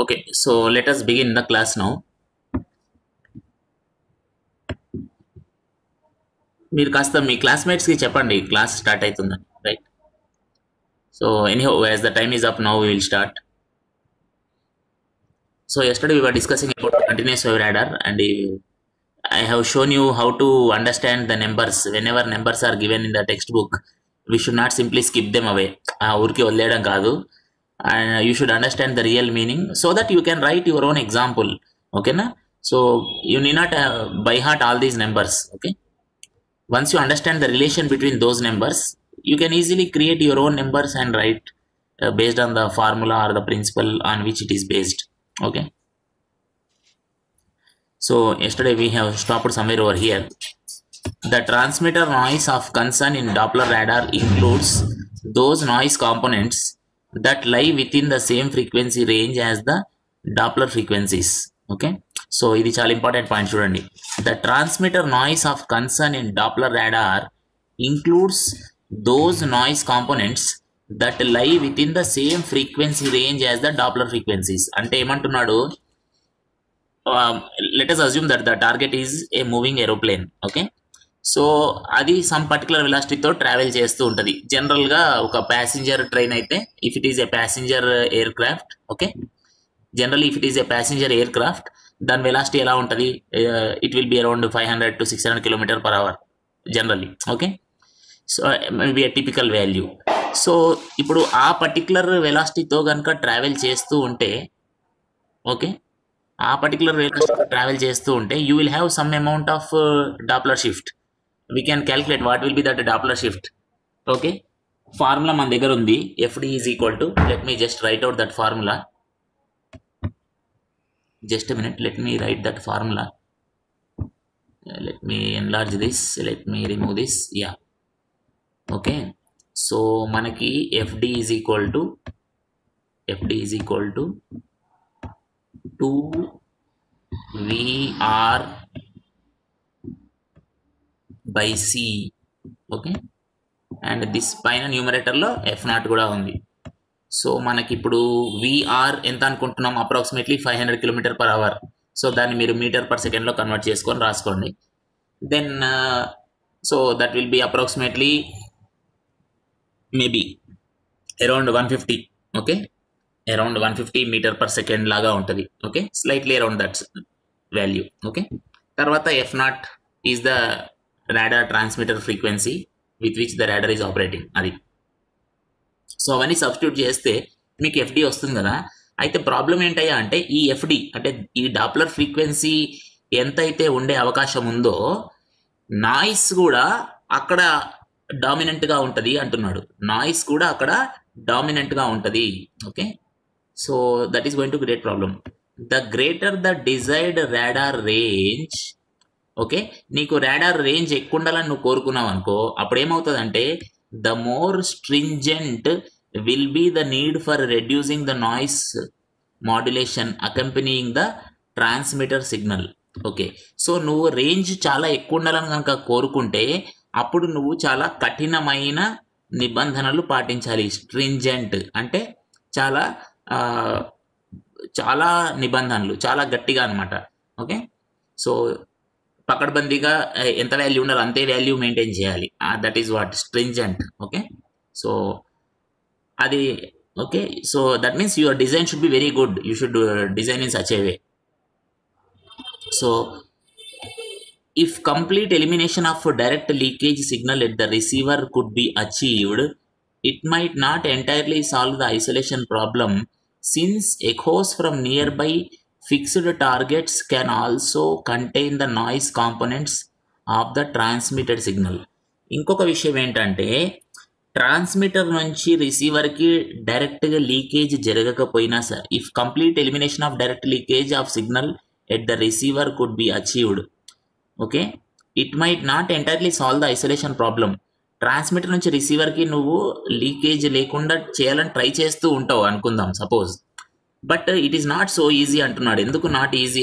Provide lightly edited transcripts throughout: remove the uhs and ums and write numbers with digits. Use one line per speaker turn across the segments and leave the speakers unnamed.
Okay, so let us begin the class now. మీరు కాస్త మీ క్లాస్మేట్స్కి చెప్పండి క్లాస్ స్టార్ట్ అవుతుందని, right? So anyhow, as the time is up now, we will start. So yesterday we were discussing about continuous wave radar, and I have shown you how to understand the numbers. Whenever numbers are given in the textbook, we should not simply skip them away. ఊరికి వదిలేయడం కాదు. And you should understand the real meaning so that you can write your own example. Okay na? So you need not by heart all these numbers. Okay, once you understand the relation between those numbers, you can easily create your own numbers and write based on the formula or the principle on which it is based. Okay, so yesterday we have stopped somewhere over here. The transmitter noise of concern in Doppler radar includes those noise components that lie within the same frequency range as the Doppler frequencies. Okay, so ఇది చాలా important point చూడండి. The transmitter noise of concern in Doppler radar includes those noise components that lie within the same frequency range as the Doppler frequencies. అంటే ఏమంటున్నాడు, let us assume that the target is a moving aeroplane. Okay, so అది some particular వెలాసిటీతో travel చేస్తూ ఉంటుంది. జనరల్గా ఒక passenger train అయితే, if it is a passenger air craft, okay, generally if it is a passenger air craft, దాని velocity ఎలా ఉంటుంది? It will be around 500 to 600 km/h generally. Okay, so maybe A typical value. So ఇప్పుడు ఆ particular వెలాసిటీతో కనుక travel చేస్తూ ఉంటే, okay, ఆ particular వెలాసిటీతో travel చేస్తూ ఉంటే you will have some amount of Doppler shift. We can calculate what will be that Doppler shift. Okay, formula మన దగ్గర ఉంది. FD is equal to, let me just write out that formula. Just a minute, let me write that formula. Let me enlarge this, let me remove this. Yeah, okay, so మనకి FD is equal to 2VR by C. Okay, and this పైన న్యూమరేటర్లో F0 కూడా ఉంది. So మనకి ఇప్పుడు VR ఎంత అనుకుంటున్నాం? Approximately 500 km/h. So దాన్ని మీరు మీటర్/సెకండ్లో కన్వర్ట్ చేసుకొని రాసుకోండి. Then so that will be approximately maybe around 150. Okay, around 150 metre per second లాగా ఉంటుంది. Okay, slightly around that value. Okay, తర్వాత F0 is the radar transmitter frequency with which the radar is operating. అది so అవన్నీ substitute చేస్తే మీకు FD వస్తుంది కదా. అయితే ప్రాబ్లం ఏంటయ్యా అంటే, ఈ FD అంటే ఈ డాప్లర్ ఫ్రీక్వెన్సీ ఎంతైతే ఉండే అవకాశం ఉందో, నాయిస్ కూడా అక్కడ డామినెంట్గా ఉంటుంది అంటున్నాడు. నాయిస్ కూడా అక్కడ డామినెంట్గా ఉంటుంది. Okay, so that is going to create problem. The greater the desired radar range, okay, నీకు రాడార్ రేంజ్ ఎక్కువ ఉండాలని నువ్వు కోరుకున్నావు అనుకో, అప్పుడు ఏమవుతుందంటే the more stringent will be the need for reducing the noise modulation accompanying the transmitter signal. Okay, so నువ్వు range చాలా ఎక్కువ ఉండాలని కనుక కోరుకుంటే అప్పుడు నువ్వు చాలా కఠినమైన నిబంధనలు పాటించాలి. స్ట్రింజెంట్ అంటే చాలా చాలా నిబంధనలు, చాలా గట్టిగా అనమాట. ఓకే, సో పకడ్బందీగా ఎంత వాల్యూ ఉండాలి అంతే వాల్యూ మెయింటైన్ చేయాలి. That is what stringent. Okay, so అది okay, so that means your design should be very good. You should design in such a way. So if complete elimination of direct leakage signal at the receiver could be achieved, it might not entirely solve the isolation problem, since echoes from nearby fixed targets can also contain the noise components of the transmitted signal. ఇంకొక విషయం ఏంటంటే, transmitter నుంచి రిసీవర్కి డైరెక్ట్గా leakage జరగకపోయినా sir, if complete elimination of direct leakage of signal at the receiver could be achieved, okay, it might not entirely solve the isolation problem. Transmitter నుంచి రిసీవర్కి నువ్వు leakage లేకుండా చేయాలని ట్రై చేస్తూ ఉంటావు అనుకుందాం suppose, but it is not so easy అంటున్నాడు. ఎందుకు not easy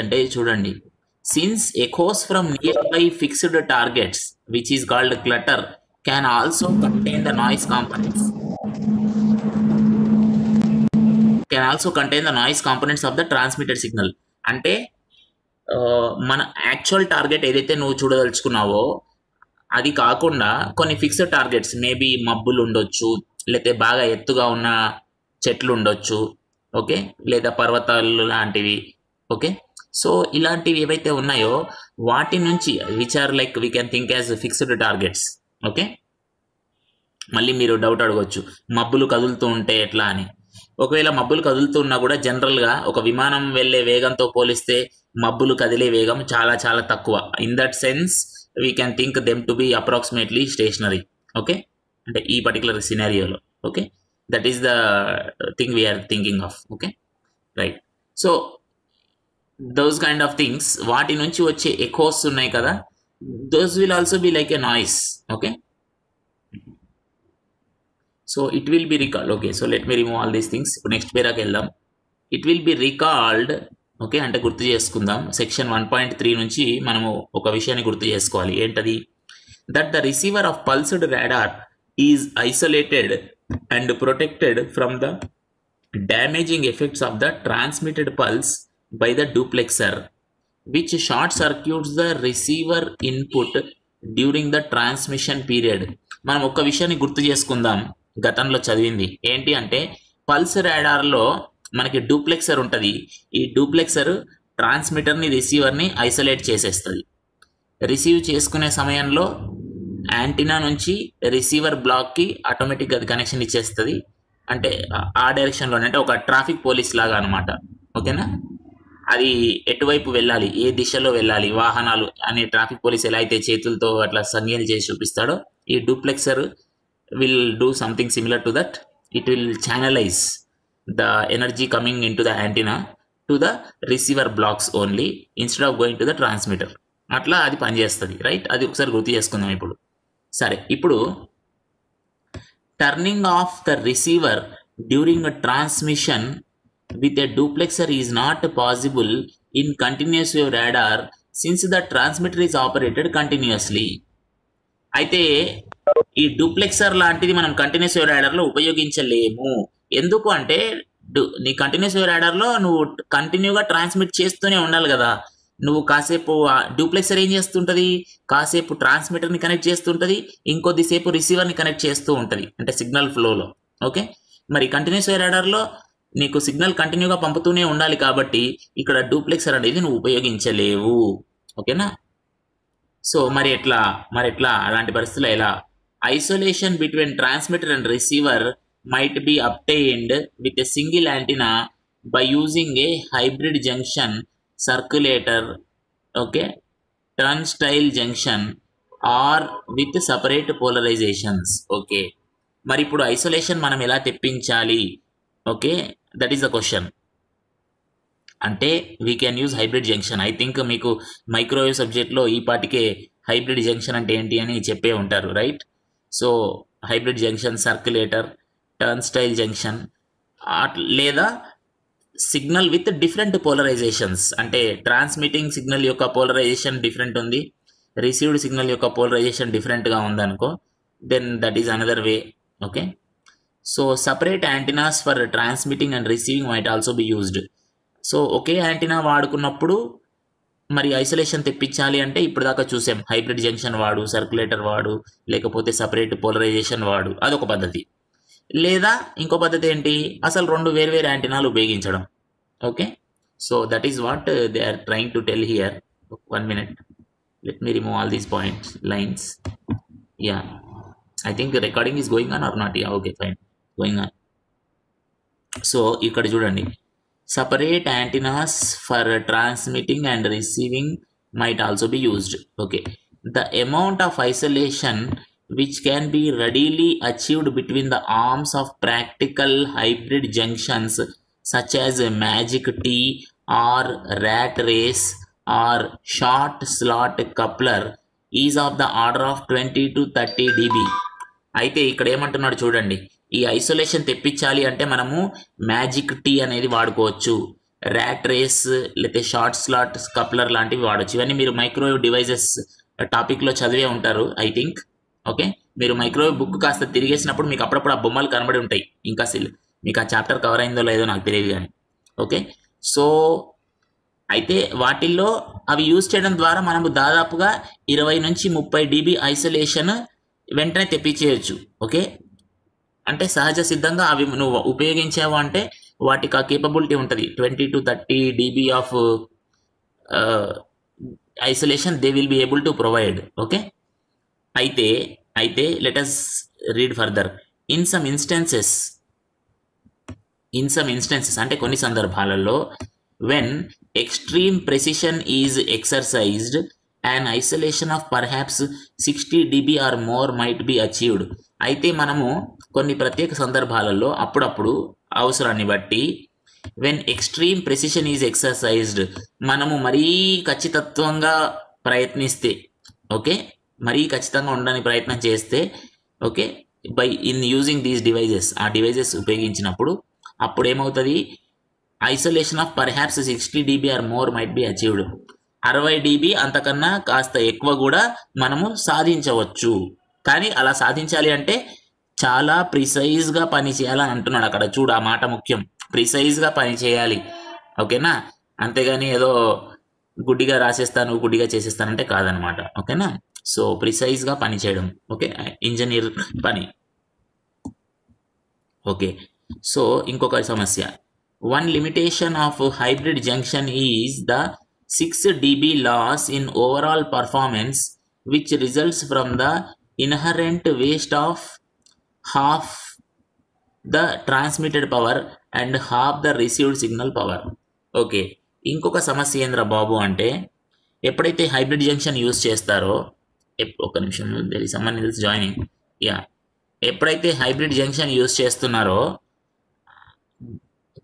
అంటే చూడండి, since echoes from near by fixed targets which is called clutter can also contain the noise components. can also contain the noise components of the transmitted signal. అంటే మన actual target ఏదైతే నువ్వు చూడదలుచుకున్నావో అది కాకుండా కొన్ని fixed targets, maybe మబ్బులు ఉండొచ్చు, లేకపోతే బాగా ఎత్తుగా ఉన్న చెట్లు ఉండొచ్చు, ఓకే, లేదా పర్వతాలు లాంటివి, ఓకే. సో ఇలాంటివి ఏవైతే ఉన్నాయో వాటి నుంచి which are like we can think as fixed targets, okay. మళ్ళీ మీరు డౌట్ అడగవచ్చు, మబ్బులు కదులుతూ ఉంటే ఎట్లా అని. ఒకవేళ మబ్బులు కదులుతూ ఉన్నా కూడా జనరల్గా ఒక విమానం వెళ్ళే వేగంతో పోలిస్తే మబ్బులు కదిలే వేగం చాలా చాలా తక్కువ. In that sense we can think them to be approximately stationery, okay, అంటే ఈ particular సినారియోలో, okay. That is the thing we are thinking of, okay, right. So those kind of things, వాటి నుంచి వచ్చే ఎకోస్ ఉన్నాయి కదా, those will also be like a noise, okay. So it will be recalled. Okay, so let me remove all these things. Next paragraph వెళ్దాం. It will be recalled, okay, అంటే గుర్తు చేసుకుందాం. Section 1.3 నుంచి మనము ఒక విషయాన్ని గుర్తు చేసుకోవాలి. ఏంటది? That the receiver of pulsed radar is isolated and protected from the damaging effects of the transmitted pulse by the duplexer which short circuits the receiver input during the transmission period. మనం ఒక విషయాన్ని గుర్తు చేసుకుందాం, గతంలో చదివింది ఏంటి అంటే, pulse రాడార్లో మనకి డూప్లెక్సర్ ఉంటుంది. ఈ డూప్లెక్సర్ ట్రాన్స్మిటర్ని రిసీవర్ని ఐసోలేట్ చేసేస్తుంది. రిసీవ్ చేసుకునే సమయంలో యాంటీనా నుంచి రిసీవర్ బ్లాక్కి ఆటోమేటిక్గా అది కనెక్షన్ ఇచ్చేస్తుంది. అంటే ఆ డైరెక్షన్లోనే, అంటే ఒక ట్రాఫిక్ పోలీస్ లాగా అనమాట, ఓకేనా. అది ఎటువైపు వెళ్ళాలి, ఏ దిశలో వెళ్ళాలి వాహనాలు అనే ట్రాఫిక్ పోలీస్ ఎలా అయితే చేతులతో అట్లా సంజ్ఞలు చేసి చూపిస్తాడో, ఈ duplexer will do something similar to that. It will channelize the energy coming into the antenna to the receiver blocks only instead of going to the transmitter. అట్లా అది పనిచేస్తుంది, రైట్. అది ఒకసారి గుర్తు చేసుకుందాం ఇప్పుడు. సరే, ఇప్పుడు turning of the receiver during transmission with a duplexer is not possible in continuous wave radar since the transmitter is operated continuously. అయితే ఈ డూప్లెక్సర్ లాంటిది మనం కంటిన్యూస్ వేవ్ రాడార్లో ఉపయోగించలేము. ఎందుకు అంటే నీ కంటిన్యూస్ వేవ్ రాడార్లో నువ్వు కంటిన్యూగా ట్రాన్స్మిట్ చేస్తూనే ఉండాలి కదా. నువ్వు కాసేపు డూప్లెక్సర్ ఏం చేస్తుంటుంది, కాసేపు ట్రాన్స్మిటర్ని కనెక్ట్ చేస్తుంటుంది, ఇంకొద్దిసేపు రిసీవర్ని కనెక్ట్ చేస్తూ ఉంటుంది, అంటే సిగ్నల్ ఫ్లోలో, ఓకే. మరి కంటిన్యూస్ వేవ్ రాడార్లో నీకు సిగ్నల్ కంటిన్యూగా పంపుతూనే ఉండాలి కాబట్టి ఇక్కడ డూప్లెక్సర్ అనేది నువ్వు ఉపయోగించలేవు, ఓకేనా. సో మరి ఎట్లా అలాంటి పరిస్థితుల్లో ఎలా? Isolation between transmitter and receiver might be obtained with a single antenna by using a hybrid junction circulator, okay, turnstile junction or with separate polarisations, okay. మరి ఇప్పుడు ఐసోలేషన్ మనం ఎలా తెప్పించాలి, okay, that is the question. అంటే we can use hybrid junction. I think మీకు microwave సబ్జెక్ట్లో ఈ పాటికే హైబ్రిడ్ జంక్షన్ అంటే ఏంటి అని చెప్పే ఉంటారు, right. So hybrid junction, circulator, turnstile junction, లేదా సిగ్నల్ విత్ డిఫరెంట్ పోలరైజేషన్స్. అంటే ట్రాన్స్మిటింగ్ సిగ్నల్ యొక్క పోలరైజేషన్ డిఫరెంట్ ఉంది, రిసీవ్డ్ సిగ్నల్ యొక్క పోలరైజేషన్ డిఫరెంట్గా ఉందనుకో, then that is another way, okay. So separate antennas for transmitting and receiving might also be used. So ఒకే antenna వాడుకున్నప్పుడు మరి ఐసోలేషన్ తెప్పించాలి అంటే ఇప్పుడు దాకా చూసాం, హైబ్రిడ్ జంక్షన్ వాడు, సర్క్యులేటర్ వాడు, లేకపోతే సపరేట్ పోలరైజేషన్ వాడు, అదొక పద్ధతి. లేదా ఇంకో పద్ధతి ఏంటి, అసలు రెండు వేర్వేరు యాంటీనాలు ఉపయోగించడం, okay. So that is what they are trying to tell here. 1 minute, let me remove all these points, lines. Yeah, I think recording is going on or not? Yeah, okay, fine, going on. So ఇక్కడ చూడండి, separate antennas for transmitting and receiving might also be used, okay. The amount of isolation which can be readily achieved between the arms of practical hybrid junctions such as magic T or rat race or short slot coupler is of the order of 20 to 30 dB. అయితే ఇక్కడ ఏమంటున్నాడు చూడండి, ఈ isolation తెప్పించాలి అంటే మనము magic tea అనేది వాడుకోవచ్చు, rat race లేకపోతే షార్ట్ స్లాట్ కప్లర్ లాంటివి వాడచ్చు. ఇవన్నీ మీరు మైక్రోవేవ్ డివైజెస్ టాపిక్లో చదివే ఉంటారు ఐ థింక్, ఓకే. మీరు మైక్రోవేవ్ బుక్ కాస్త తిరిగేసినప్పుడు మీకు అప్పుడప్పుడు ఆ బొమ్మలు కనబడి ఉంటాయి, ఇంకా మీకు ఆ చాప్టర్ కవర్ అయిందో లేదో నాకు తెలియదు కానీ. ఓకే, సో అయితే వాటిల్లో అవి యూజ్ చేయడం ద్వారా మనము దాదాపుగా 20 నుంచి 30 dB ఐసోలేషన్ వెంటనే తెప్పించేయచ్చు. ఓకే, అంటే సహజ సిద్ధంగా అవి నువ్వు ఉపయోగించావు అంటే వాటికి ఆ కేపబిలిటీ ఉంటుంది. 20 to 30 dB of isolation they will be able to provide. Okay, అయితే let us read further. In some instances అంటే కొన్ని సందర్భాలలో when extreme precision is exercised, an isolation of perhaps 60 dB or more might be achieved. అయితే మనము కొన్ని ప్రత్యేక సందర్భాలలో అప్పుడప్పుడు అవసరాన్ని బట్టి when extreme precision is exercised, మనము మరీ ఖచ్చితత్వంగా ప్రయత్నిస్తే, ఓకే, మరీ ఖచ్చితంగా ఉండడానికి ప్రయత్నం చేస్తే, okay, by in using these devices, ఆ డివైజెస్ ఉపయోగించినప్పుడు అప్పుడు ఏమవుతుంది, isolation of perhaps 60 dB or more might be achieved. 60 dB అంతకన్నా కాస్త ఎక్కువ కూడా మనము సాధించవచ్చు. కానీ అలా సాధించాలి అంటే చాలా ప్రిసైజ్గా పని చేయాలని అంటున్నాడు అక్కడ. చూడు, ఆ మాట ముఖ్యం, ప్రిసైజ్గా పని చేయాలి. ఓకేనా, అంతేగాని ఏదో గుడ్డిగా రాసేస్తాను గుడ్డిగా చేసేస్తానంటే కాదనమాట. ఓకేనా, సో ప్రిసైజ్గా పని చేయడం, ఓకే, ఇంజనీర్ పని. ఓకే, సో ఇంకొక సమస్య, one limitation of hybrid junction is the 6 dB loss in overall performance, which results from the inherent waste of half the transmitted power and half the received signal power. Okay, ఇంకొక సమస్య ఏంద్రా బాబు అంటే, ఎప్పుడైతే hybrid junction use చేస్తారో, ఒక నిమిషం, there is someone else joining. ఎప్పుడైతే hybrid junction use చేస్తున్నారో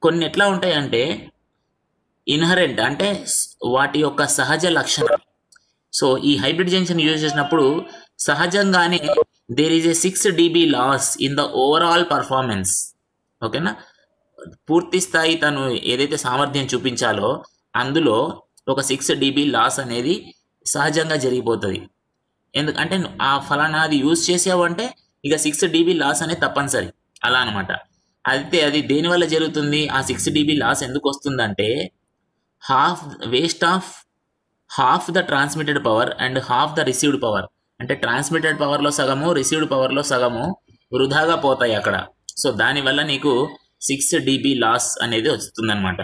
కొన్ని ఎట్లా ఉంటాయంటే ఇన్హరెంట్, అంటే వాటి యొక్క సహజ లక్షణం. సో ఈ హైబ్రిడ్ జంక్షన్ యూజ్ చేసినప్పుడు సహజంగానే there is a 6 dB loss in the overall performance. ఓకేనా, పూర్తి స్థాయి తను ఏదైతే సామర్థ్యం చూపించాలో అందులో ఒక 6 dB లాస్ అనేది సహజంగా జరిగిపోతుంది. ఎందుకంటే ఆ ఫలానాది యూజ్ చేసావు అంటే ఇక 6 dB లాస్ అనేది తప్పనిసరి, అలా అనమాట. అయితే అది దేనివల్ల జరుగుతుంది, ఆ 6 dB లాస్ ఎందుకు వస్తుందంటే half the transmitted power and half the received power, అంటే ట్రాన్స్మిటెడ్ పవర్లో సగము రిసీవ్డ్ పవర్లో సగము వృధాగా పోతాయి అక్కడ. సో దానివల్ల నీకు 6 dB లాస్ అనేది వస్తుందన్నమాట.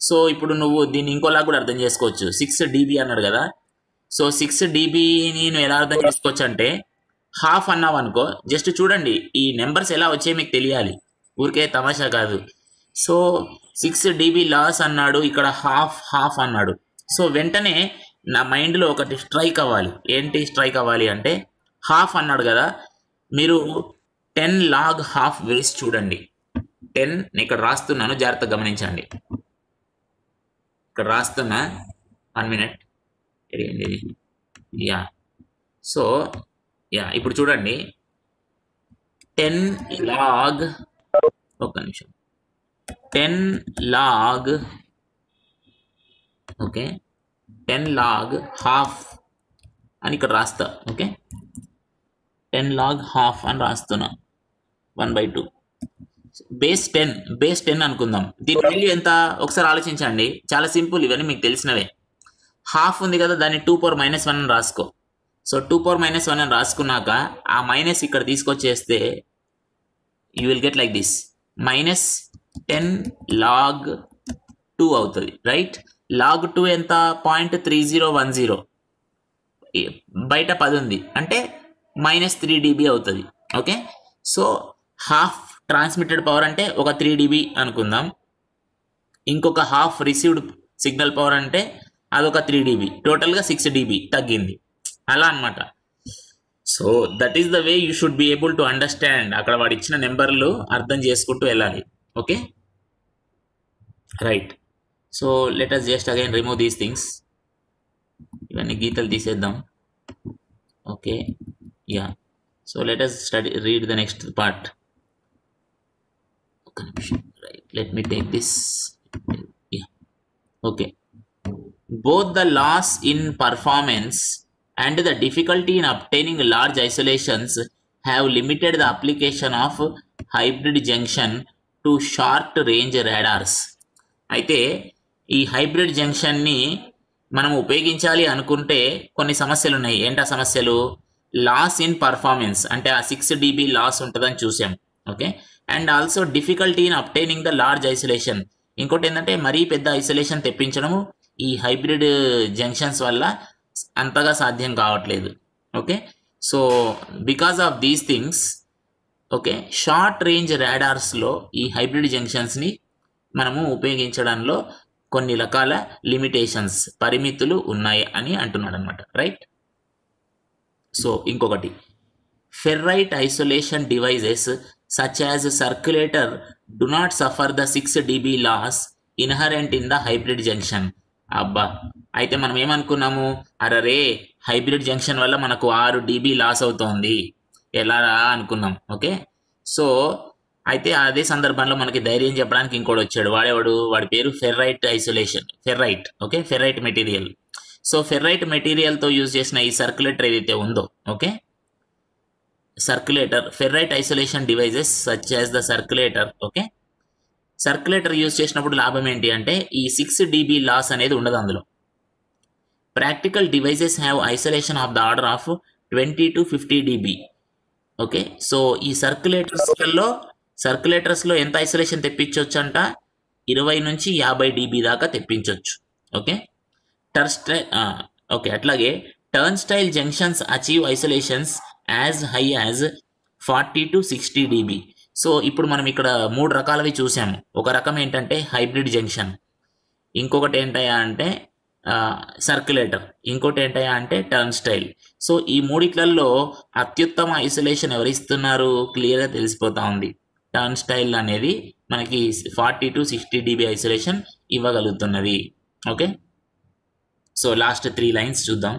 సో ఇప్పుడు నువ్వు దీన్ని ఇంకోలా కూడా అర్థం చేసుకోవచ్చు. 6 dB అన్నాడు కదా, సో 6 dBని నువ్వు ఎలా అర్థం చేసుకోవచ్చు అంటే, హాఫ్ అన్నావు అనుకో, జస్ట్ చూడండి ఈ నెంబర్స్ ఎలా వచ్చాయి మీకు తెలియాలి, ఊరికే తమాషా కాదు. సో 6 dB లాస్ అన్నాడు, ఇక్కడ హాఫ్ అన్నాడు. సో వెంటనే నా మైండ్లో ఒకటి స్ట్రైక్ అవ్వాలి. ఏంటి స్ట్రైక్ అవ్వాలి అంటే, హాఫ్ అన్నాడు కదా, మీరు 10 log half వేసి చూడండి. 10 ఇక్కడ రాస్తున్నాను, జాగ్రత్తగా గమనించండి. ఇక్కడ రాస్తున్నా, 1 minute. సో ఇప్పుడు చూడండి, 10 log, ఒక్క నిమిషం, 10 log, ఓకే, 10 log half అని ఇక్కడ రాస్తా. ఓకే, 10 log half అని రాస్తున్నా, 1/2 బేస్ 10 అనుకుందాం. దీని వాల్యూ ఎంత ఒకసారి ఆలోచించండి, చాలా సింపుల్, ఇవన్నీ మీకు తెలిసినవే. హాఫ్ ఉంది కదా, దాన్ని 2⁻−1 అని రాసుకో. సో 2⁻−1 అని రాసుకున్నాక ఆ మైనస్ ఇక్కడ తీసుకొచ్చేస్తే you will get like this, -10 log 2 అవుతుంది, రైట్. log 2 ఎంత, 0.3010, బయట 10 ఉంది అంటే -3 dB అవుతుంది. Okay, so half transmitted power అంటే ఒక 3 dB అనుకుందాం, ఇంకొక హాఫ్ రిసీవ్డ్ సిగ్నల్ పవర్ అంటే అదొక 3 dB, టోటల్గా 6 dB తగ్గింది, అలా అనమాట. So that is the way you should be able to understand. అక్కడ వాడు ఇచ్చిన నెంబర్లు అర్థం చేసుకుంటూ వెళ్ళాలి. Okay, right. So let us just again remove these things. ఇవన్నీ గీతలు తీసేద్దాం. Okay, so let us read the next part. Right, let me take this. Okay, both the loss in performance and the difficulty in obtaining large isolations have limited the application of hybrid junction to short range radars. అయితే ఈ hybrid జంక్షన్ని మనం ఉపయోగించాలి అనుకుంటే కొన్ని సమస్యలు ఉన్నాయి. ఏంటా సమస్యలు? లాస్ ఇన్ పర్ఫార్మెన్స్, అంటే ఆ 6 dB లాస్ ఉంటుందని చూసాం. Okay, and also difficulty in obtaining the large isolation. ఇంకోటి ఏంటంటే మరీ పెద్ద ఐసోలేషన్ తెప్పించడము ఈ హైబ్రిడ్ జంక్షన్స్ వల్ల అంతగా సాధ్యం కావట్లేదు. Okay, so because of these things, okay, short range రాడార్స్లో ఈ హైబ్రిడ్ జంక్షన్స్ని మనము ఉపయోగించడంలో కొన్ని రకాల లిమిటేషన్స్, పరిమితులు ఉన్నాయి అని అంటున్నాడు అనమాట. రైట్. సో ఇంకొకటి, ferrite isolation devices such as circulator do not suffer the 6 dB loss inherent in the hybrid junction. అబ్బా, అయితే మనం ఏమనుకున్నాము, అరే హైబ్రిడ్ జంక్షన్ వల్ల మనకు 6 dB లాస్ అవుతోంది ఎలా అనుకున్నాం. ఓకే, సో అయితే అదే సందర్భంలో మనకి ధైర్యం చెప్పడానికి ఇంకోటి వచ్చాడు. వాడి పేరు ferrite isolation, ferrite. Okay, ferrite material. So ferrite మెటీరియల్తో యూజ్ చేసిన ఈ సర్క్యులేటర్ ఏదైతే ఉందో, okay, circulator, ferrite isolation devices such as the circulator. Okay, circulator use చేసినప్పుడు లాభం ఏంటి అంటే ఈ 6 dB లాస్ అనేది ఉండదు అందులో. Practical devices have isolation of the order of 20 to 50 dB. Okay, so ఈ సర్క్యులేటర్స్లో ఎంత ఐసోలేషన్ తెప్పించవచ్చు అంట, 20 నుంచి 50 dB దాకా తెప్పించవచ్చు. ఓకే, ఓకే, అట్లాగే turn style junctions achieve isolations as high as 40 to 60 dB. So ఇప్పుడు మనం ఇక్కడ 3 రకాలవి చూసాము. ఒక రకం ఏంటంటే హైబ్రిడ్ జంక్షన్, ఇంకొకటి ఏంటయ్యా అంటే సర్క్యులేటర్, ఇంకోటి ఏంటయ్యా అంటే టర్న్ స్టైల్. సో ఈ మూడిట్లలో అత్యుత్తమ ఐసోలేషన్ ఎవరిస్తున్నారు క్లియర్గా తెలిసిపోతా ఉంది. టర్న్ స్టైల్ అనేది మనకి 40 to 60 dB ఐసోలేషన్ ఇవ్వగలుగుతున్నది. ఓకే, సో లాస్ట్ 3 లైన్స్ చూద్దాం.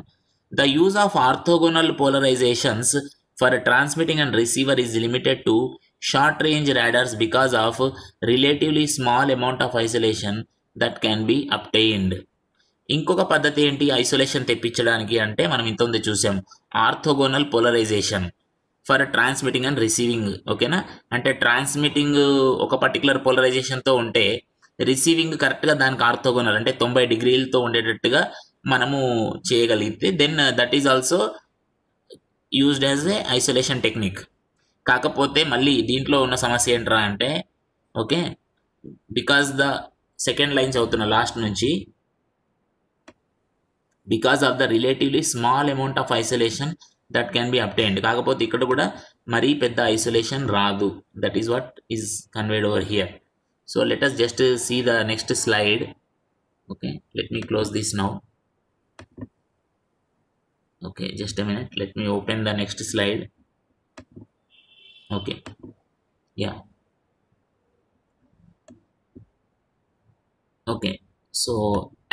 The use of orthogonal polarisations for transmitting and receiver is limited to short range radars because of relatively small amount of isolation that can be obtained. ఇంకొక పద్ధతి ఏంటి isolation తెప్పించడానికి అంటే మనం ఇంతకుముందు చూసాం, orthogonal polarisation for transmitting and receiving. ఓకేనా, అంటే ట్రాన్స్మిటింగ్ ఒక పర్టికులర్ పోలరైజేషన్తో ఉంటే రిసీవింగ్ కరెక్ట్గా దానికి ఆర్థోగోనల్ అంటే 90 degreesతో ఉండేటట్టుగా మనము చేయగలిగితే then that is also used as a isolation technique. కాకపోతే మళ్ళీ దీంట్లో ఉన్న సమస్య ఏంట్రా అంటే, okay, because the second line చదువుతున్న లాస్ట్ నుంచి, because of the relatively small amount of isolation that can be obtained. కాకపోతే ఇక్కడ కూడా మరీ పెద్ద ఐసోలేషన్ రాదు. That is what is conveyed over here. So let us just see the next slide. Okay, let me close this now. Okay, just a minute, let me open the next slide. Okay, yeah, okay, so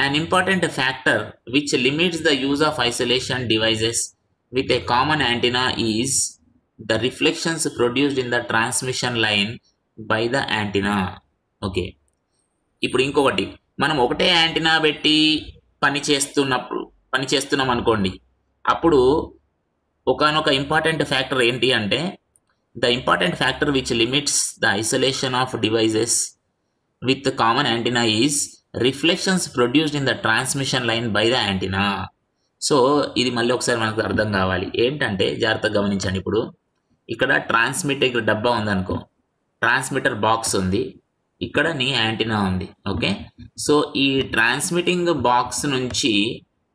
an important factor which limits the use of isolation devices with a common antenna is the reflections produced in the transmission line by the antenna. Okay, ఇప్పుడు ఇంకొకటి, మనం ఒకటే antenna పెట్టి పని చేస్తున్నాం అనుకోండి, అప్పుడు ఒకనొక ఇంపార్టెంట్ ఫ్యాక్టర్ ఏంటి అంటే the important factor which limits the isolation of devices with common antenna is reflections produced in the transmission line by the antenna. So ఇది మళ్ళీ ఒకసారి మనకు అర్థం కావాలి. ఏంటంటే జాగ్రత్తగా గమనించండి. ఇప్పుడు ఇక్కడ ట్రాన్స్మిటర్ డబ్బా ఉందనుకో, ట్రాన్స్మిటర్ బాక్స్ ఉంది, ఇక్కడ నీ యాంటీనా ఉంది. ఓకే, సో ఈ ట్రాన్స్మిటింగ్ బాక్స్ నుంచి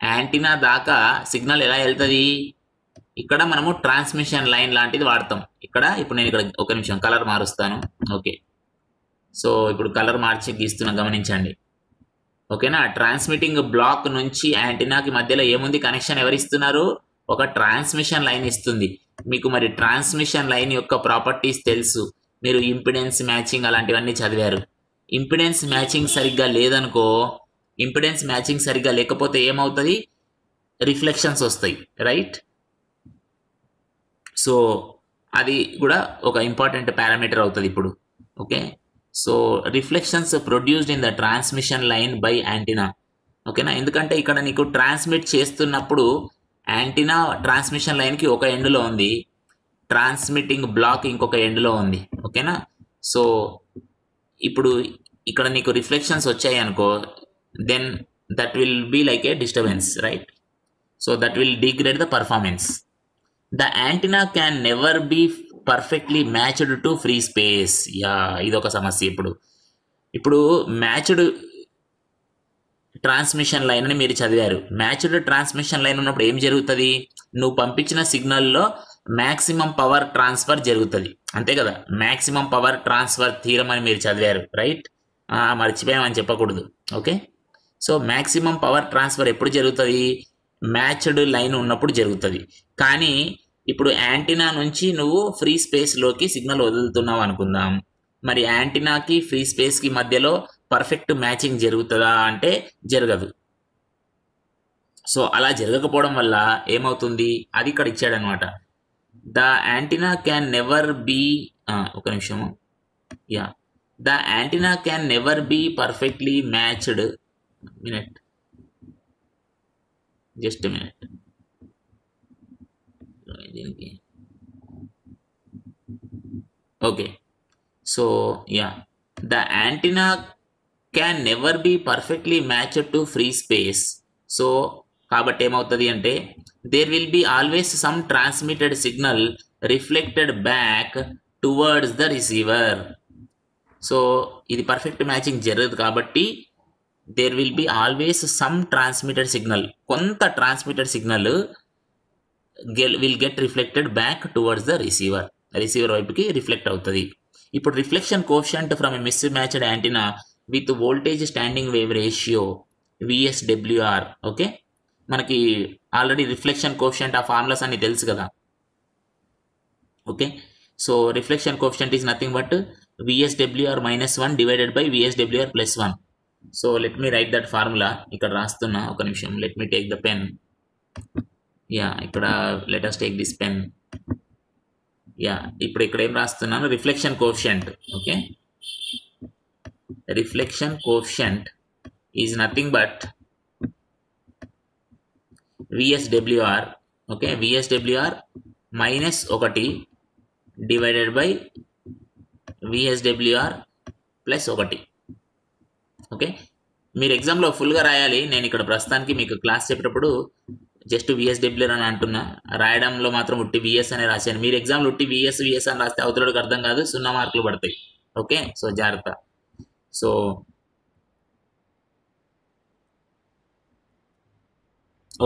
యాంటీనా దాకా సిగ్నల్ ఎలా వెళ్తుంది, ఇక్కడ మనము ట్రాన్స్మిషన్ లైన్ లాంటిది వాడతాం. ఇప్పుడు నేను ఇక్కడ ఒక నిమిషం కలర్ మారుస్తాను. ఓకే, సో ఇప్పుడు కలర్ మార్చి గీస్తున్నా, గమనించండి. ఓకేనా, ట్రాన్స్మిటింగ్ బ్లాక్ నుంచి యాంటీనాకి మధ్యలో ఏముంది, కనెక్షన్ ఎవరిస్తున్నారు, ఒక ట్రాన్స్మిషన్ లైన్ ఇస్తుంది మీకు. మరి ట్రాన్స్మిషన్ లైన్ యొక్క ప్రాపర్టీస్ తెలుసు, మీరు ఇంపిడెన్స్ మ్యాచింగ్ అలాంటివన్నీ చదివారు. ఇంపిడెన్స్ మ్యాచింగ్ సరిగ్గా లేదనుకో, ఇంపిడెన్స్ మ్యాచింగ్ సరిగ్గా లేకపోతే ఏమవుతుంది, రిఫ్లెక్షన్స్ వస్తాయి. రైట్, సో అది కూడా ఒక ఇంపార్టెంట్ పారామీటర్ అవుతుంది ఇప్పుడు. Okay, so reflections produced in the transmission line by antenna. ఓకేనా, ఎందుకంటే ఇక్కడ నీకు ట్రాన్స్మిట్ చేస్తున్నప్పుడు యాంటీనా ట్రాన్స్మిషన్ లైన్కి ఒక ఎండ్లో ఉంది, ట్రాన్స్మిటింగ్ బ్లాక్ ఇంకొక ఎండ్లో ఉంది. ఓకేనా, సో ఇప్పుడు ఇక్కడ నీకు రిఫ్లెక్షన్స్ వచ్చాయి అనుకో, then that will be like a disturbance, right? So that will degrade the performance. The antenna can never be perfectly matched to free space. Yeah, ఇదొక సమస్య. ఇప్పుడు మ్యాచ్డ్ ట్రాన్స్మిషన్ లైన్ అని మీరు చదివారు. మ్యాచ్డ్ ట్రాన్స్మిషన్ లైన్ ఉన్నప్పుడు ఏం జరుగుతుంది? నువ్వు పంపించిన సిగ్నల్లో మ్యాక్సిమం పవర్ ట్రాన్స్ఫర్ జరుగుతుంది, అంతే కదా? మ్యాక్సిమం పవర్ ట్రాన్స్ఫర్ థీరం అని మీరు చదివారు, రైట్? మర్చిపోయామని చెప్పకూడదు, okay? So maximum power transfer ఎప్పుడు జరుగుతుంది? మ్యాచ్డ్ లైన్ ఉన్నప్పుడు జరుగుతుంది. కానీ ఇప్పుడు యాంటీనా నుంచి నువ్వు ఫ్రీ స్పేస్లోకి సిగ్నల్ వదులుతున్నావు అనుకుందాం. మరి యాంటీనాకి ఫ్రీ స్పేస్కి మధ్యలో పర్ఫెక్ట్ మ్యాచింగ్ జరుగుతుందా అంటే జరగదు. సో అలా జరగకపోవడం వల్ల ఏమవుతుంది? అది ఇక్కడ ఇచ్చాడనమాట. The antenna can never be, ఒక నిమిషము, yeah, the antenna can never be perfectly matched, minute, just minute, దీనికి okay. So yeah, the antenna can never be perfectly matched to free space. So కాబట్టి ఏమవుతుంది అంటే there will be always some transmitted signal reflected back towards the receiver. So ఇది perfect matching జరగదు కాబట్టి there will be always some transmitted signal, కొంత transmitted signal will get reflected back towards the receiver. Receiver వైపుకి reflect అవుతుంది. ఇప్పుడు reflection coefficient from a mismatched antenna with voltage standing wave ratio VSWR, okay? మనకి already reflection coefficient ఆ formulas అన్ని తెలుసు కదా, okay? So reflection coefficient is nothing but VSWR -1 divided by VSWR +1. So let me write that formula. ఇక్కడ రాస్తున్నా, ఒక నిమిషం. Let me take the pen. Yeah, ఇక్కడ let us take this pen. Yeah, ఇప్పుడు ఇక్కడ ఏం రాస్తున్నాను? Reflection coefficient, okay? Reflection coefficient is nothing but VSWR, okay? VSWR -1 divided by VSWR +1, okay? మీరు ఎగ్జామ్లో ఫుల్గా రాయాలి. నేను ఇక్కడ ప్రస్తుతానికి మీకు క్లాస్ చెప్పేటప్పుడు జస్ట్ VSWR అని అంటున్నా. రాయడంలో మాత్రం ఉట్టి VS అనే రాశాను. మీరు ఎగ్జామ్లో ఉట్టి VS అని రాస్తే అవతలకి అర్థం కాదు, 0 మార్కులు పడతాయి, ఓకే? సో జాగ్రత్త. So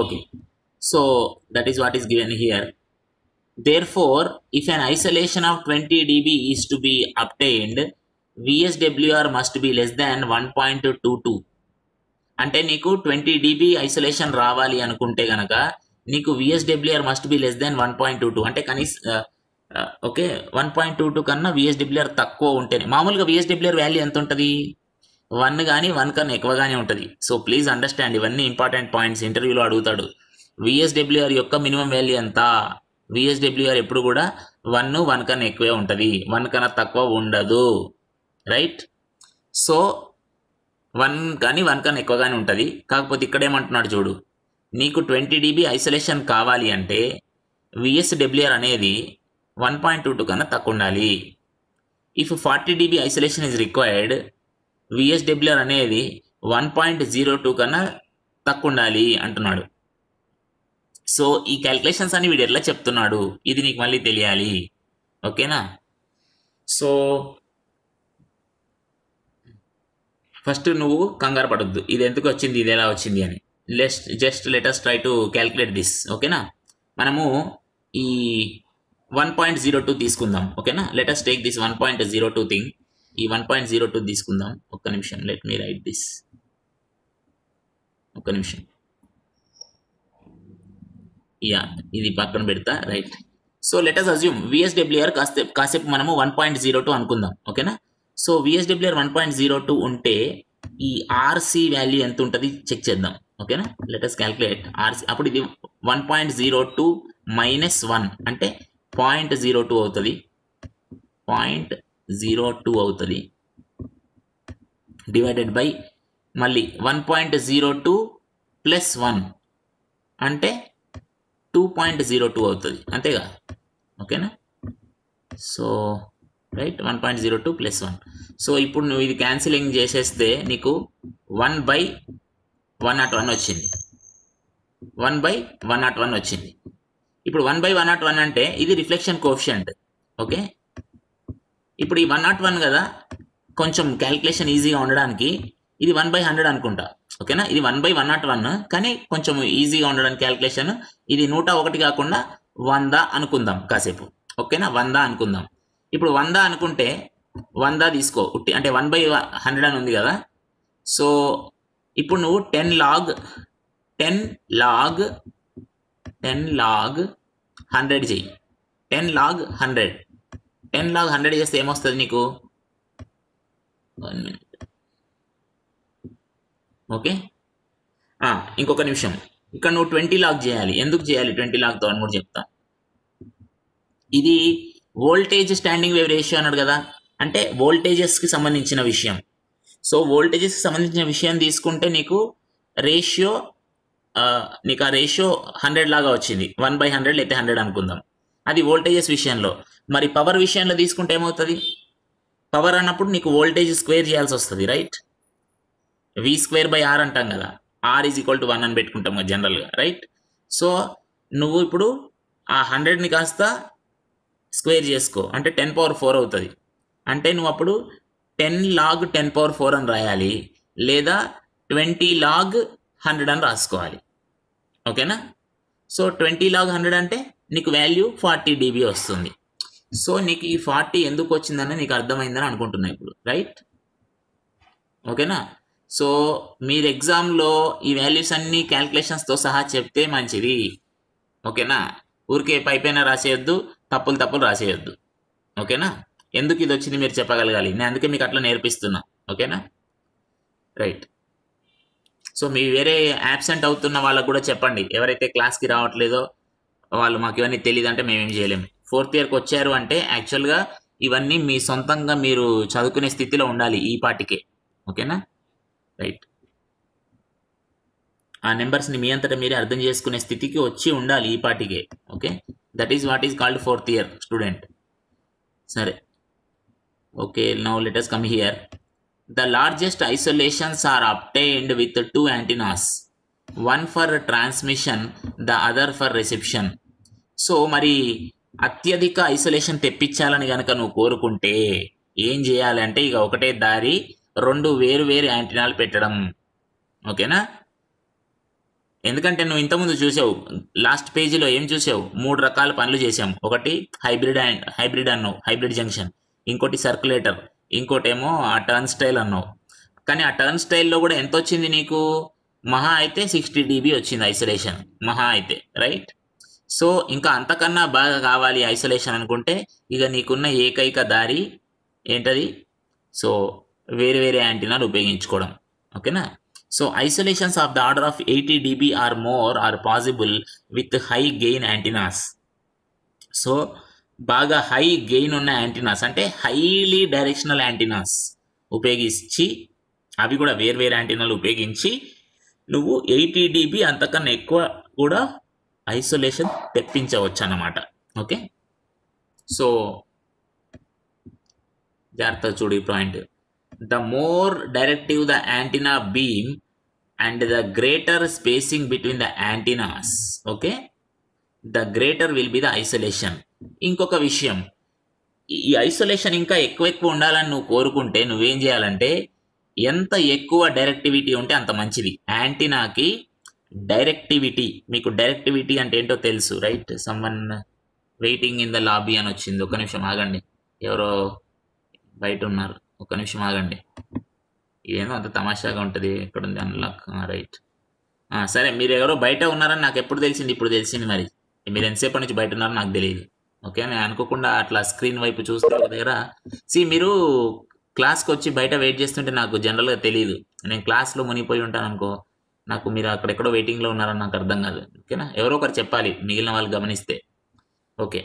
okay, so that is what is given here. Therefore, if an isolation of 20 dB is to be obtained, VSWR must be less than 1.22. అంటే నీకు 20 dB ఐసోలేషన్ రావాలి అనుకుంటే గనక నీకు VSWR must be less than 1.22, అంటే okay 1.22 కన్నా VSWR తక్కువ ఉంటేనే. మామూలుగా VSWR వాల్యూ ఎంత ఉంటుంది? 1 కానీ 1 కన్నా ఎక్కువగానే ఉంటుంది. సో ప్లీజ్ అండర్స్టాండ్, ఇవన్నీ ఇంపార్టెంట్ పాయింట్స్, ఇంటర్వ్యూలో అడుగుతాడు. VSWR యొక్క మినిమం వాల్యూ ఎంత? VSWR ఎప్పుడు కూడా 1 కన్నా ఎక్కువే ఉంటుంది, 1 కన్నా తక్కువ ఉండదు, రైట్? సో 1 కానీ 1 కన్నా ఎక్కువగానే ఉంటుంది. కాకపోతే ఇక్కడ ఏమంటున్నాడు చూడు, నీకు 20 dB ఐసోలేషన్ కావాలి అంటే VSWR అనేది 1.22 కన్నా తక్కువ ఉండాలి. If 40 dB isolation is required, VSWR అనేది 1.02 కన్నా తక్కువ ఉండాలి అంటున్నాడు. సో ఈ క్యాల్కులేషన్స్ అని వీడు ఎట్లా చెప్తున్నాడు, ఇది నీకు మళ్ళీ తెలియాలి, ఓకేనా? సో ఫస్ట్ నువ్వు కంగారు పడొద్దు, ఇది ఎందుకు వచ్చింది, ఇది ఎలా వచ్చింది అని. Just let us try to calculate this, ఓకేనా? మనము ఈ 1.02 తీసుకుందాం, ఓకేనా? Let us take this 1.02 thing. ఈ 1.02 తీసుకుందాం. ఒక్క నిమిషం, లెట్ మీ రైట్ దిస్. ఒక్క నిమిషం. యా, ఇది పక్కన పెడతా, right? So let us assume VSWR కాసేపు మనము 1.02 అనుకుందాం, ఓకేనా? సో VSWR 1.02 ఉంటే ఈ RC వాల్యూ ఎంత ఉంటుంది చెక్ చేద్దాం, ఓకేనా? Let us calculate RC. అప్పుడు ఇది 1.02 - 1 అంటే 0.02 అవుతుంది, 0.02 అవుతుంది, డివైడెడ్ బై మళ్ళీ 1.02 + 1 అంటే 2.02 అవుతుంది, అంతేగా, ఓకేనా? So right, 1.02 + 1. సో ఇప్పుడు నువ్వు ఇది క్యాన్సిలింగ్ చేసేస్తే నీకు 1/101 వచ్చింది, 1/101 వచ్చింది. ఇప్పుడు 1/101 అంటే ఇది రిఫ్లెక్షన్ కోఎఫిషియంట్. ఓకే, ఇప్పుడు ఈ 101 కదా, కొంచెం క్యాల్కులేషన్ ఈజీగా ఉండడానికి ఇది 1/100 అనుకుంటా. ఓకేనా, ఇది 1/101 కానీ కొంచెం ఈజీగా ఉండడానికి క్యాల్కులేషన్ ఇది 101 కాకుండా 100 అనుకుందాం కాసేపు. ఓకేనా, 100 అనుకుందాం. ఇప్పుడు 100 అనుకుంటే 100 తీసుకో అంటే 1/100 అని ఉంది కదా. సో ఇప్పుడు నువ్వు 10 log 100 చెయ్యి. 10 log 100 చేస్తే ఏమొస్తుంది నీకు? 1 minute. ఓకే, ఇంకొక నిమిషం. ఇక్కడ నువ్వు 20 log చేయాలి. ఎందుకు చేయాలి 20 logతో అని కూడా చెప్తా. ఇది వోల్టేజ్ స్టాండింగ్ వేవ్ రేషియో అన్నాడు కదా, అంటే వోల్టేజెస్కి సంబంధించిన విషయం. సో వోల్టేజెస్కి సంబంధించిన విషయం తీసుకుంటే నీకు రేషియో ఆ రేషియో 100 లాగా వచ్చింది. 1/100 లేకపోతే 100 అనుకుందాం. అది వోల్టేజెస్ విషయంలో. మరి పవర్ విషయంలో తీసుకుంటే ఏమవుతుంది? పవర్ అన్నప్పుడు నీకు వోల్టేజ్ స్క్వేర్ చేయాల్సి వస్తుంది, రైట్? V²/R అంటాం కదా, R = 1 అని పెట్టుకుంటాం కదా జనరల్గా, రైట్? సో నువ్వు ఇప్పుడు ఆ 100ని కాస్త స్క్వేర్ చేసుకో, అంటే 10⁴ అవుతుంది. అంటే నువ్వు అప్పుడు 10 log 10⁴ అని రాయాలి, లేదా 20 log 100 అని రాసుకోవాలి. ఓకేనా? సో 20 log 100 అంటే నీకు వాల్యూ 40 dB వస్తుంది. సో నీకు ఈ 40 ఎందుకు వచ్చిందని నీకు అర్థమైందని అనుకుంటున్నా ఇప్పుడు, రైట్? ఓకేనా? సో మీరు ఎగ్జామ్లో ఈ వాల్యూస్ అన్ని క్యాల్కులేషన్స్తో సహా చెప్తే మంచిది. ఓకేనా? ఊరికే పైపైన రాసేయొద్దు, తప్పులు రాసేయొద్దు. ఓకేనా? ఎందుకు ఇది వచ్చింది మీరు చెప్పగలగాలి. నేను అందుకే మీకు అట్లా నేర్పిస్తున్నా. ఓకేనా? రైట్. సో మీ వేరే యాబ్సెంట్ అవుతున్న వాళ్ళకు కూడా చెప్పండి. ఎవరైతే క్లాస్కి రావట్లేదో వాళ్ళు మాకు ఇవన్నీ తెలియదు అంటే మేమేం చేయలేము. 4th ఇయర్కి వచ్చారు అంటే యాక్చువల్గా ఇవన్నీ మీ సొంతంగా మీరు చదువుకునే స్థితిలో ఉండాలి ఈ పాటికే. ఓకేనా? రైట్. ఆ నెంబర్స్ని మీ అంతటా మీరే అర్థం చేసుకునే స్థితికి వచ్చి ఉండాలి ఈ పాటికే. Okay, that is what is called 4th year student. సరే, okay, now let us come here. The largest isolations are obtained with 2 antennas, one for transmission, the other for reception. So మరి అత్యధిక ఐసోలేషన్ తెప్పించాలని కనుక నువ్వు కోరుకుంటే ఏం చేయాలంటే ఇక ఒకటే దారి, 2 వేరు యాంటీనాలు పెట్టడం. ఓకేనా? ఎందుకంటే నువ్వు ఇంతకుముందు చూసావు, లాస్ట్ పేజీలో ఏం చూసావు? 3 రకాల పనులు చేసాం. ఒకటి హైబ్రిడ్ అన్నావు, హైబ్రిడ్ జంక్షన్. ఇంకోటి సర్క్యులేటర్, ఇంకోటేమో ఆ టర్న్ స్టైల్ అన్నావు. కానీ ఆ టర్న్ స్టైల్లో కూడా ఎంత వచ్చింది నీకు? మహా అయితే 60 dB వచ్చింది ఐసోలేషన్, మహా అయితే, రైట్? సో ఇంకా అంతకన్నా బాగా కావాలి ఐసోలేషన్ అనుకుంటే ఇక నీకున్న ఏకైక దారి ఏంటది? సో వేరే యాంటీనాలు ఉపయోగించుకోవడం. ఓకేనా? So isolations of the order of 80 dB or more are possible with high gain antennas. So బాగా హై గెయిన్ ఉన్న యాంటీనాస్ అంటే హైలీ డైరెక్షనల్ యాంటీనాస్ ఉపయోగించి, అవి కూడా వేరు యాంటీనాలు ఉపయోగించి నువ్వు 80 dB అంతకన్నా ఎక్కువ కూడా ఐసోలేషన్ తెప్పించవచ్చు అన్నమాట. ఓకే, సో జాగ్రత్తగా చూడు ఈ point. The more directive the antenna beam and the greater spacing between the antennas, okay, the greater will be the isolation. ఇంకొక విషయం, ఈ ఐసోలేషన్ ఇంకా ఎక్కువ ఉండాలని నువ్వు కోరుకుంటే నువ్వేం చేయాలంటే ఎంత ఎక్కువ డైరెక్టివిటీ ఉంటే అంత మంచిది. యాంటీనాకి డైరెక్టివిటీ, మీకు డైరెక్టివిటీ అంటే ఏంటో తెలుసు, right? Someone waiting in the lobby అని వచ్చింది. ఒక నిమిషం ఆగండి, ఎవరో బయట ఉన్నారు, ఒక నిమిషం ఆగండి. ఇదేమో అంత తమాషాగా ఉంటుంది. ఎక్కడుంది అన్లాక్? రైట్, సరే, మీరు ఎవరో బయట ఉన్నారని నాకు ఎప్పుడు తెలిసింది? ఇప్పుడు తెలిసింది. మరి మీరు ఎంతసేపటి నుంచి బయట ఉన్నారో నాకు తెలియదు. ఓకే, నేను అనుకోకుండా అట్లా స్క్రీన్ వైపు చూస్తే ఒక దగ్గర మీరు క్లాస్కి వచ్చి బయట వెయిట్ చేస్తుంటే నాకు జనరల్గా తెలియదు. నేను క్లాస్లో మునిగిపోయి ఉంటాను అనుకో, నాకు మీరు అక్కడెక్కడో వెయిటింగ్లో ఉన్నారని నాకు అర్థం కాదు. ఓకేనా? ఎవరో ఒకరు చెప్పాలి, మిగిలిన వాళ్ళు గమనిస్తే. Okay,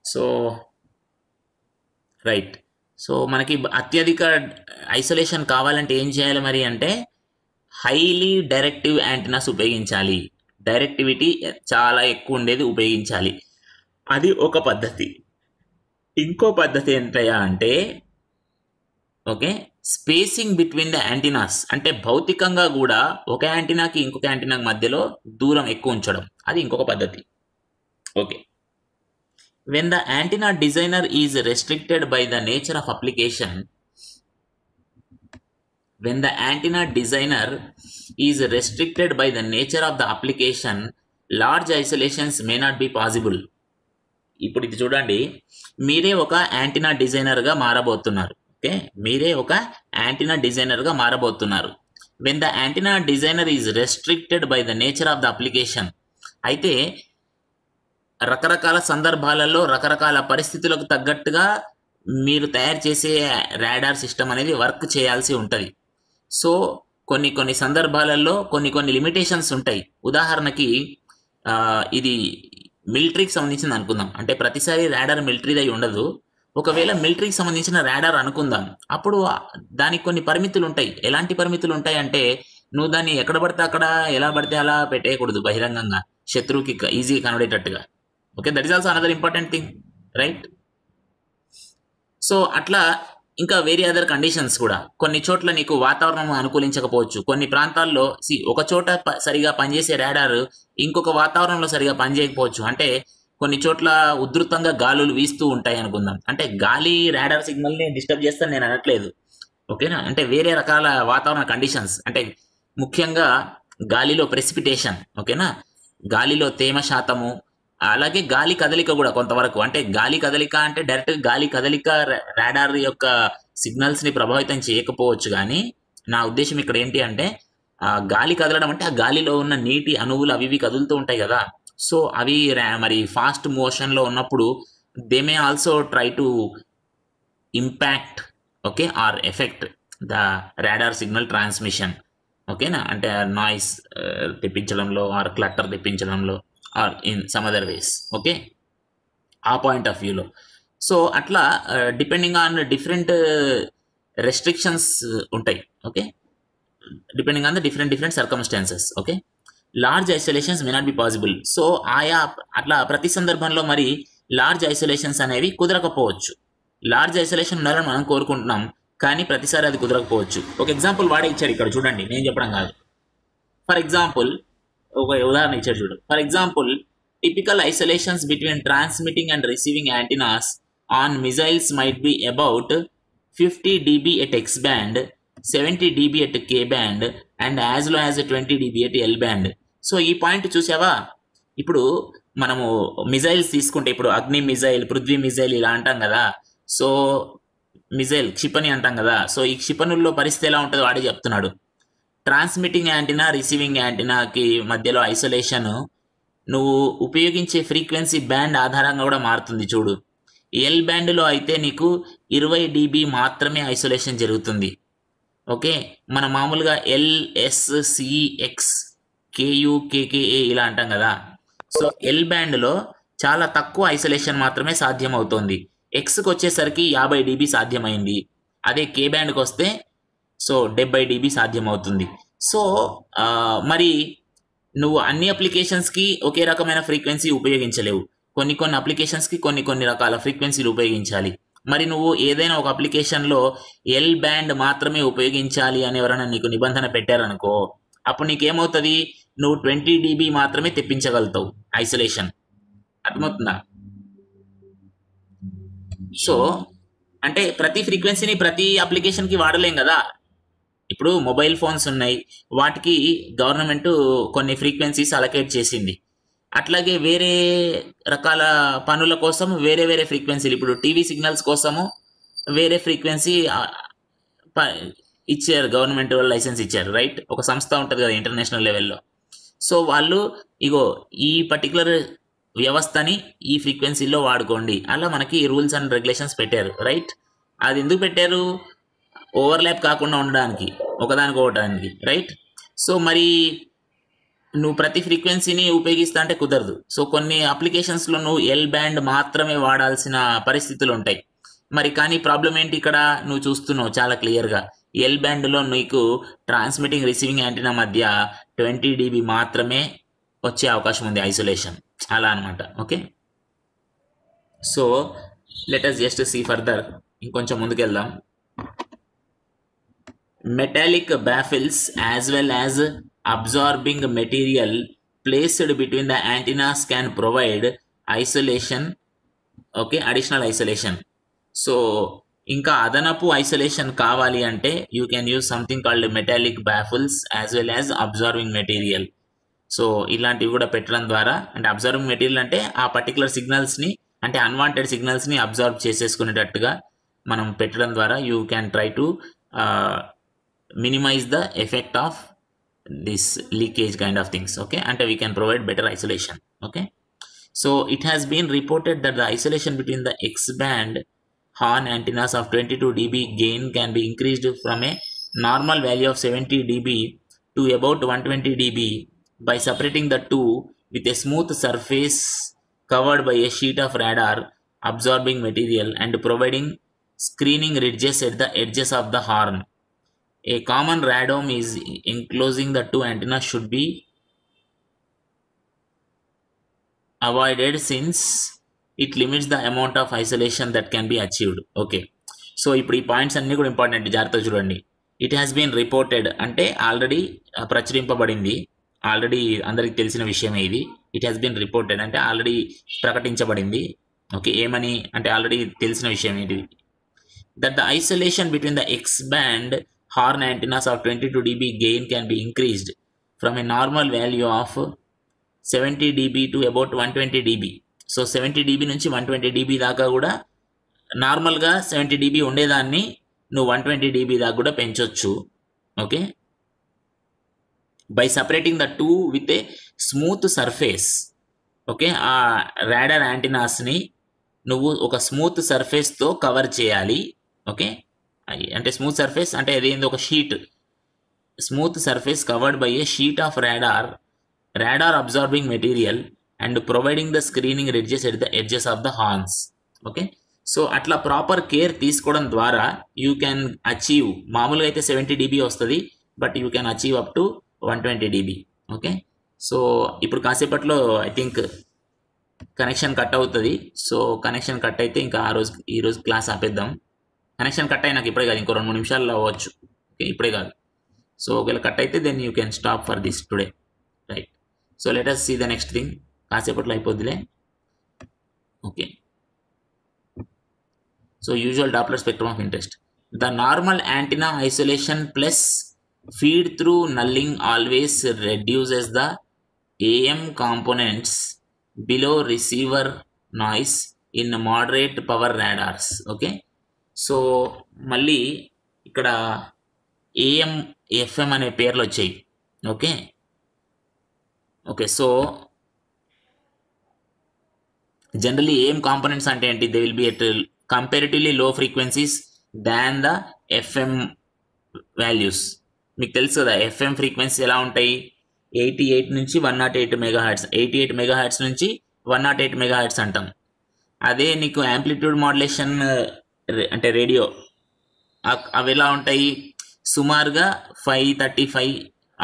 so right. సో మనకి అత్యధిక ఐసోలేషన్ కావాలంటే ఏం చేయాలి మరి అంటే హైలీ డైరెక్టివ్ యాంటీనాస్ ఉపయోగించాలి. డైరెక్టివిటీ చాలా ఎక్కువ ఉండేది ఉపయోగించాలి. అది ఒక పద్ధతి. ఇంకో పద్ధతి ఏంటయ్యా అంటే okay spacing between the antennas, అంటే భౌతికంగా కూడా ఒక యాంటీనాకి ఇంకొక యాంటీనాకి మధ్యలో దూరం ఎక్కువ ఉంచడం, అది ఇంకొక పద్ధతి. Okay, when the antenna designer is restricted by the nature of application, when the antenna designer is restricted by the nature of the application, large isolations may not be possible. ఇప్పుడు ఇది చూడండి, మీరే ఒక యాంటీనా డిజైనర్గా మారబోతున్నారు. Okay, మీరే ఒక antenna డిజైనర్గా మారబోతున్నారు. When the antenna designer is restricted by the nature of the application, అయితే రకరకాల సందర్భాలలో రకరకాల పరిస్థితులకు తగ్గట్టుగా మీరు తయారు చేసే రాడార్ సిస్టమ్ అనేది వర్క్ చేయాల్సి ఉంటుంది. సో కొన్ని సందర్భాలలో కొన్ని లిమిటేషన్స్ ఉంటాయి. ఉదాహరణకి ఇది మిలిటరీకి సంబంధించింది అనుకుందాం, అంటే ప్రతిసారి రాడార్ మిలిటరీది అయి ఉండదు. ఒకవేళ మిలిటరీకి సంబంధించిన రాడార్ అనుకుందాం, అప్పుడు దానికి కొన్ని పరిమితులు ఉంటాయి. ఎలాంటి పరిమితులు ఉంటాయి అంటే, నువ్వు దాన్ని ఎక్కడ పడితే అక్కడ ఎలా పడితే అలా పెట్టేయకూడదు బహిరంగంగా, శత్రువుకి ఈజీగా కనబడేటట్టుగా. Okay, that is also another important thing, right? So అట్లా ఇంకా వేరే అదర్ కండిషన్స్ కూడా. కొన్ని చోట్ల నీకు వాతావరణం అనుకూలించకపోవచ్చు. కొన్ని ప్రాంతాల్లో ఒక చోట సరిగా పనిచేసే రాడార్ ఇంకొక వాతావరణంలో సరిగా పనిచేయకపోవచ్చు. అంటే కొన్ని చోట్ల ఉధృతంగా గాలులు వీస్తూ ఉంటాయి అనుకుందాం, అంటే గాలి రాడార్ సిగ్నల్ని డిస్టర్బ్ చేస్తాను నేను అనట్లేదు, ఓకేనా? అంటే వేరే రకాల వాతావరణ కండిషన్స్, అంటే ముఖ్యంగా గాలిలో ప్రెసిపిటేషన్, ఓకేనా, గాలిలో తేమ శాతము, అలాగే గాలి కదలిక కూడా కొంతవరకు. అంటే గాలి కదలిక అంటే డైరెక్ట్ గాలి కదలిక రాడార్ యొక్క సిగ్నల్స్ని ప్రభావితం చేయకపోవచ్చు, కానీ నా ఉద్దేశం ఇక్కడ ఏంటి అంటే గాలి కదలడం అంటే ఆ గాలిలో ఉన్న నీటి అణువులు అవి ఇవి కదులుతూ ఉంటాయి కదా. సో అవి మరి ఫాస్ట్ మోషన్లో ఉన్నప్పుడు they may also try to impact, okay, or effect the radar signal transmission, ఓకేనా? అంటే నాయిస్ తెప్పించడంలో ఆర్ క్లటర్ తెప్పించడంలో or in some other ways, okay, ఆ పాయింట్ ఆఫ్ వ్యూలో. సో అట్లా డిపెండింగ్ ఆన్ డిఫరెంట్ రెస్ట్రిక్షన్స్ ఉంటాయి, okay, depending on the different circumstances. Okay, large isolations may not be possible. So ఆయా అట్లా ప్రతి సందర్భంలో మరి లార్జ్ ఐసోలేషన్స్ అనేవి కుదరకపోవచ్చు. లార్జ్ ఐసోలేషన్ ఉండాలని మనం కోరుకుంటున్నాం, కానీ ప్రతిసారి అది కుదరకపోవచ్చు. ఒక ఎగ్జాంపుల్ వాడే ఇచ్చారు ఇక్కడ చూడండి, నేను చెప్పడం కాదు. ఫర్ ఎగ్జాంపుల్ ఒక ఉదాహరణ ఇచ్చారు చూడు. For example, typical isolations between transmitting and receiving antennas on missiles might be about 50 dB at X band, 70 dB at K band and as low as 20 dB at L band. So ఈ point చూసావా? ఇప్పుడు మనము missiles తీసుకుంటే, ఇప్పుడు అగ్ని missile, Prithvi missile ఇలా అంటాం కదా. సో మిజైల్ క్షిపణి అంటాం కదా. సో ఈ క్షిపణుల్లో పరిస్థితి ఎలా ఉంటుందో వాడే చెప్తున్నాడు. ట్రాన్స్మిటింగ్ యాంటీనా రిసీవింగ్ యాంటీనాకి మధ్యలో ఐసోలేషన్ నువ్వు ఉపయోగించే ఫ్రీక్వెన్సీ బ్యాండ్ ఆధారంగా కూడా మారుతుంది చూడు. ఎల్ బ్యాండ్లో అయితే నీకు 20 dB మాత్రమే ఐసోలేషన్ జరుగుతుంది, ఓకే. మన మామూలుగా LSCX KU KKA ఇలా అంటాం కదా. సో ఎల్ బ్యాండ్లో చాలా తక్కువ ఐసోలేషన్ మాత్రమే సాధ్యమవుతుంది. ఎక్స్కి వచ్చేసరికి 50 dB సాధ్యమైంది. అదే కే బ్యాండ్కి వస్తే సో 70 dB సాధ్యమవుతుంది. సో మరి నువ్వు అన్ని అప్లికేషన్స్కి ఒకే రకమైన ఫ్రీక్వెన్సీ ఉపయోగించలేవు. కొన్ని అప్లికేషన్స్కి కొన్ని రకాల ఫ్రీక్వెన్సీలు ఉపయోగించాలి. మరి నువ్వు ఏదైనా ఒక అప్లికేషన్లో ఎల్ బ్యాండ్ మాత్రమే ఉపయోగించాలి అని ఎవరైనా నీకు నిబంధన పెట్టారనుకో, అప్పుడు నీకేమవుతుంది, నువ్వు 20 dB మాత్రమే తెప్పించగలుగుతావు ఐసోలేషన్. అర్థమవుతుందా? సో అంటే ప్రతి ఫ్రీక్వెన్సీని ప్రతి అప్లికేషన్కి వాడలేం కదా. ఇప్పుడు మొబైల్ ఫోన్స్ ఉన్నాయి, వాటికి గవర్నమెంట్ కొన్ని ఫ్రీక్వెన్సీస్ అలొకేట్ చేసింది. అట్లాగే వేరే రకాల పనుల కోసం వేరే ఫ్రీక్వెన్సీలు, ఇప్పుడు టీవీ సిగ్నల్స్ కోసము వేరే ఫ్రీక్వెన్సీ ఇచ్చారు, గవర్నమెంట్ వాళ్ళు లైసెన్స్ ఇచ్చారు, రైట్? ఒక సంస్థ ఉంటుంది కదా ఇంటర్నేషనల్ లెవెల్లో. సో వాళ్ళు ఇగో ఈ పర్టికులర్ వ్యవస్థని ఈ ఫ్రీక్వెన్సీలో వాడుకోండి, అలా మనకి రూల్స్ అండ్ రెగ్యులేషన్స్ పెట్టారు, రైట్? అది ఎందుకు పెట్టారు? ఓవర్లాప్ కాకుండా ఉండడానికి, ఒకదానికి, రైట్? సో మరి నువ్వు ప్రతి ఫ్రీక్వెన్సీని ఉపయోగిస్తా అంటే కుదరదు. సో కొన్ని అప్లికేషన్స్లో నువ్వు ఎల్ బ్యాండ్ మాత్రమే వాడాల్సిన పరిస్థితులు ఉంటాయి. మరి కానీ ప్రాబ్లం ఏంటి ఇక్కడ నువ్వు చూస్తున్నావు చాలా క్లియర్గా, ఎల్ బ్యాండ్లో నీకు ట్రాన్స్మిటింగ్ రిసీవింగ్ యాంటీనా మధ్య 20 dB మాత్రమే వచ్చే అవకాశం ఉంది ఐసోలేషన్, అలా అనమాట, okay. So let us just see further. ఇంకొంచెం ముందుకెళ్దాం. Metallic baffles as well as absorbing material placed between the antennas can provide isolation, okay, additional isolation. So ఇంకా అదనపు ఐసోలేషన్ కావాలి అంటే you can use something called metallic baffles as well as absorbing material. So ఇలాంటివి కూడా పెట్టడం ద్వారా, అంటే observing material అంటే ఆ పర్టికులర్ సిగ్నల్స్ని, అంటే అన్వాంటెడ్ సిగ్నల్స్ని అబ్జర్వ్ చేసేసుకునేటట్టుగా మనం పెట్టడం ద్వారా you can try to minimize the effect of this leakage kind of things. Okay, and we can provide better isolation. Okay, so it has been reported that the isolation between the X-band horn antennas of 22 dB gain can be increased from a normal value of 70 dB to about 120 dB by separating the two with a smooth surface covered by a sheet of radar absorbing material and providing screening ridges at the edges of the horn. A common radome is enclosing the two antennas should be avoided since it limits the amount of isolation that can be achieved. Okay, so ఇప్పుడు ఈ points అన్నీ కూడా important, జాగ్రత్తగా చూడండి. It has been reported అంటే already ప్రచురింపబడింది, already అందరికి తెలిసిన విషయమే ఇది. ఇట్ హ్యాస్ బీన్ రిపోర్టెడ్ అంటే ఆల్రెడీ ప్రకటించబడింది. ఓకే, ఏమని అంటే ఆల్రెడీ తెలిసిన విషయం ఇది. That the isolation between the X band horn antennas of 22 dB gain can be increased from a normal value of 70 dB to about 120 dB. So 70 dB నుంచి 120 dB దాకా కూడా, నార్మల్గా 70 dB ఉండేదాన్ని నువ్వు 120 dB దాకా కూడా పెంచవచ్చు. Okay, by separating the two with a smooth surface. Okay, ఆ రాడార్ యాంటీనాస్ని నువ్వు ఒక స్మూత్ సర్ఫేస్తో కవర్ చేయాలి. ఓకే, అంటే స్మూత్ సర్ఫేస్ అంటే అదేంది, ఒక sheet, smooth surface covered by A sheet of radar absorbing material and providing the screening ridges at the edges of the horns. Okay, so అట్లా proper care తీసుకోవడం ద్వారా you can achieve, మామూలుగా అయితే 70 dB వస్తుంది, but you can achieve up to 120 dB. Okay, so ఇప్పుడు కాసేపట్లో I think connection cut అవుతుంది. So connection cut అయితే ఇంకా ఈరోజు క్లాస్ ఆపేద్దాం. కనెక్షన్ కట్ అయినాక ఇప్పుడే కాదు, ఇంకో 2-3 నిమిషాల్లో అవ్వచ్చు. ఓకే, ఇప్పుడే కాదు. సో ఒకవేళ కట్ అయితే then you can stop for this today, right? So let us see the next thing. కాసేపట్లో అయిపోద్దిలే. Okay, so usual Doppler spectrum of interest. The normal antenna isolation plus feed through nulling always reduces the AM components below receiver noise in moderate power radars. Okay, so మళ్ళీ ఇక్కడ AM FM అనే పేర్లు వచ్చాయి. Okay okay, so generally AM components అంటే ఏంటి? They will be at comparatively లో frequencies than the FM values. మీకు తెలుసు కదా FM ఫ్రీక్వెన్సీ ఎలా ఉంటాయి? 88 నుంచి 108 మెగాహెర్ట్జ్, 88 మెగాహెర్ట్జ్ నుంచి 108 మెగాహెర్ట్జ్ అంటాం. అదే నీకు యాంప్లిట్యూడ్ మాడ్యులేషన్ అంటే రేడియో అవి ఎలా ఉంటాయి? సుమారుగా 535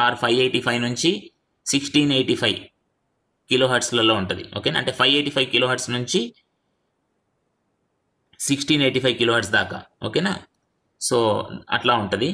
ఆర్ 585 నుంచి 1685 కిలోహెర్ట్జ్లలో ఉంటుంది. ఓకేనా, అంటే 585 కిలోహెర్ట్జ్ నుంచి 1685 కిలోహెర్ట్జ్ దాకా. ఓకేనా, సో అట్లా ఉంటుంది.